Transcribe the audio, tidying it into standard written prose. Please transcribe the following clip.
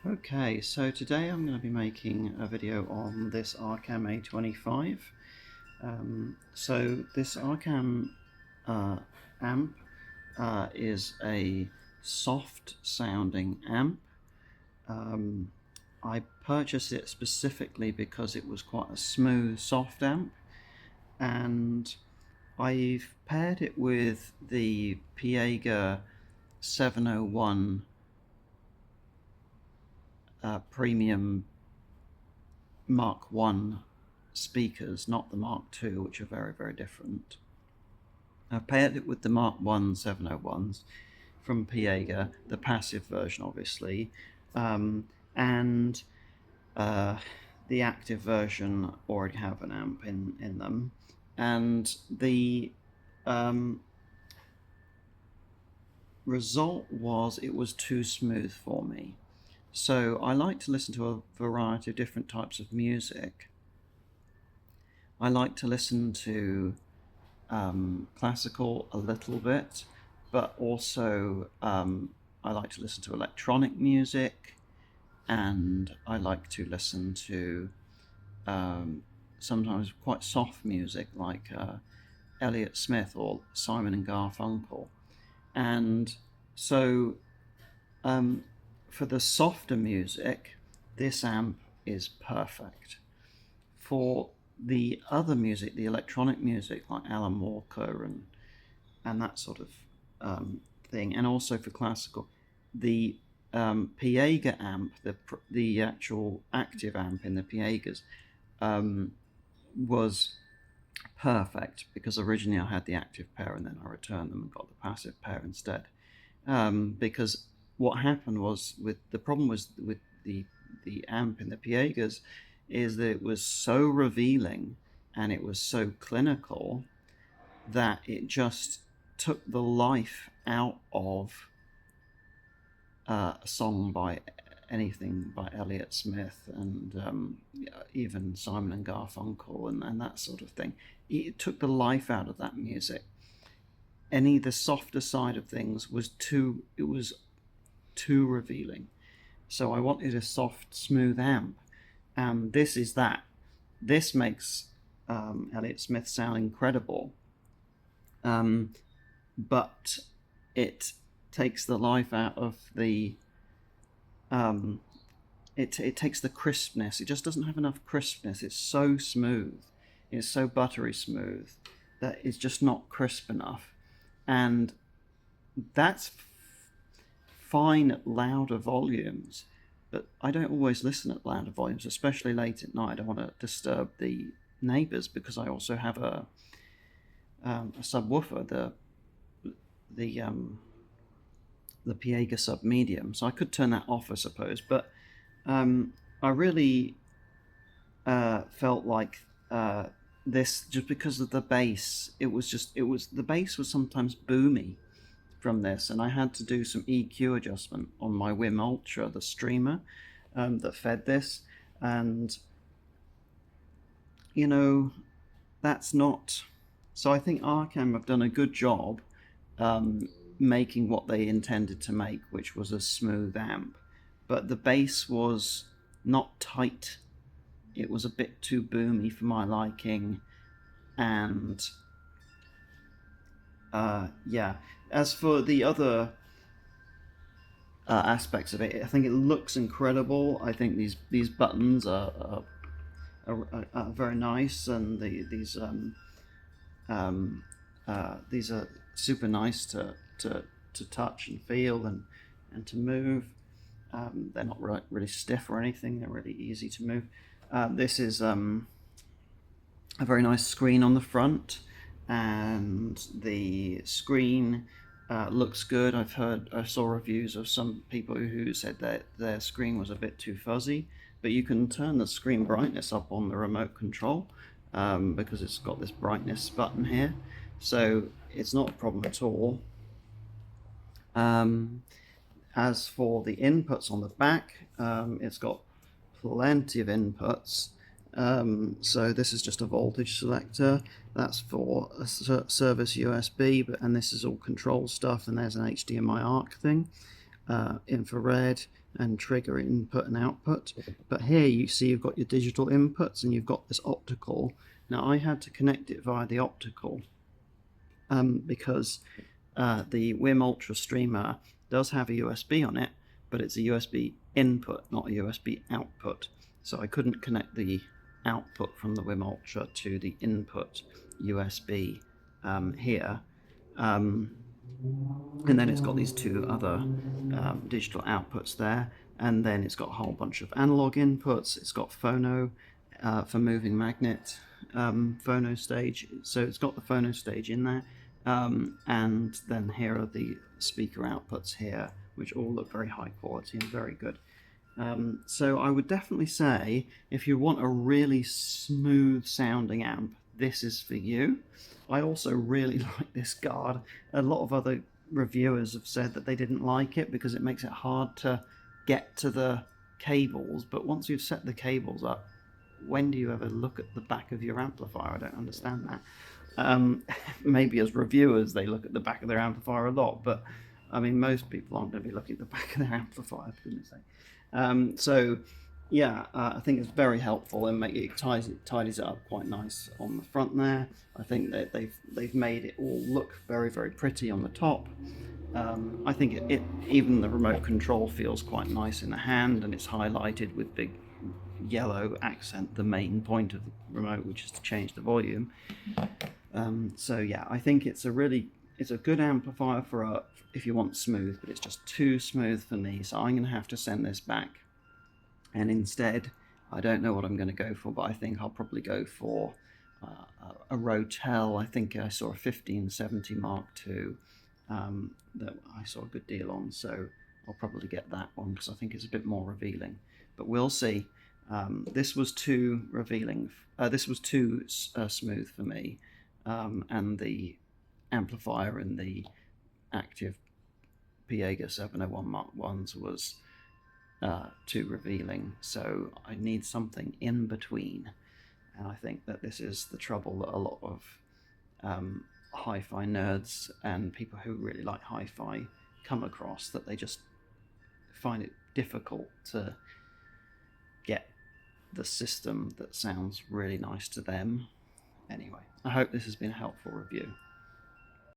Okay, so today I'm going to be making a video on this Arcam A25. So this Arcam amp is a soft sounding amp. Um, I purchased it specifically because it was quite a smooth soft amp, and I've paired it with the Piega 701 premium Mark 1 speakers, not the Mark II, which are very, very different. I've paired it with the Mark 1 701s from Piega, the passive version, obviously, and the active version already have an amp in them. And the result was it was too smooth for me. So I like to listen to a variety of different types of music. I like to listen to classical a little bit, but also I like to listen to electronic music, and I like to listen to sometimes quite soft music like Elliott Smith or Simon and Garfunkel. And so for the softer music, this amp is perfect. For the other music, the electronic music like Alan Walker and that sort of thing, and also for classical, the Piega amp, the actual active amp in the Piegas, was perfect because originally I had the active pair and then I returned them and got the passive pair instead. Because what happened was the problem was with the amp in the Piegas is that it was so revealing and it was so clinical that it just took the life out of a song by anything by Elliott Smith and even Simon and Garfunkel and that sort of thing. It took the life out of that music. The softer side of things was too revealing. So I wanted a soft, smooth amp, and this is that. This makes Elliott Smith sound incredible, but it takes the life out of the. It takes the crispness. It just doesn't have enough crispness. It's so smooth. It's so buttery smooth that it's just not crisp enough, and that's fine at louder volumes, but I don't always listen at louder volumes, especially late at night. I don't want to disturb the neighbors because I also have a subwoofer, the Piega sub medium, so I could turn that off, I suppose. But I really felt like this just because of the bass. The bass was sometimes boomy from this, and I had to do some EQ adjustment on my Wim Ultra, the streamer that fed this, and that's not. So I think Arcam have done a good job making what they intended to make, which was a smooth amp, but the bass was not tight. It was a bit too boomy for my liking, and yeah. As for the other aspects of it, I think it looks incredible. I think these buttons are very nice, and these are super nice to touch and feel and to move. They're not really stiff or anything. They're really easy to move. This is a very nice screen on the front, and the screen looks good. I saw reviews of some people who said that their screen was a bit too fuzzy, but you can turn the screen brightness up on the remote control because it's got this brightness button here, so it's not a problem at all. As for the inputs on the back, it's got plenty of inputs. So this is just a voltage selector. That's for a service USB, and this is all control stuff. And there's an HDMI ARC thing, infrared. and trigger input and output. But here you see you've got your digital inputs and you've got this optical. Now I had to connect it via the optical because the WIM Ultra Streamer does have a USB on it, but it's a USB input, not a USB output. So I couldn't connect the output from the WIM Ultra to the input USB here. And then it's got these two other digital outputs there, and then it's got a whole bunch of analog inputs. It's got phono for moving magnet phono stage, so it's got the phono stage in there, and then here are the speaker outputs here, which all look very high quality and very good. So I would definitely say if you want a really smooth sounding amp, this is for you. I also really like this guard. A lot of other reviewers have said that they didn't like it because it makes it hard to get to the cables, but once you've set the cables up, when do you ever look at the back of your amplifier? I don't understand that. Maybe as reviewers they look at the back of their amplifier a lot, but I mean most people aren't going to be looking at the back of their amplifier, for goodness sake. So yeah, I think it's very helpful and it tidies it up quite nice on the front there. I think that they've made it all look very, very pretty on the top. I think it even the remote control feels quite nice in the hand, and it's highlighted with big yellow accent, the main point of the remote, which is to change the volume. So yeah, I think it's a good amplifier for if you want smooth, but it's just too smooth for me, so I'm going to have to send this back. And instead, I don't know what I'm going to go for, but I think I'll probably go for a Rotel. I think I saw a 1570 Mark II that I saw a good deal on, so I'll probably get that one because I think it's a bit more revealing. But we'll see. This was too revealing. This was too smooth for me, and the amplifier in the active Piega 701 Mark I's was too revealing, so I need something in between, and I think that this is the trouble that a lot of hi-fi nerds and people who really like hi-fi come across, that they just find it difficult to get the system that sounds really nice to them. Anyway, I hope this has been a helpful review.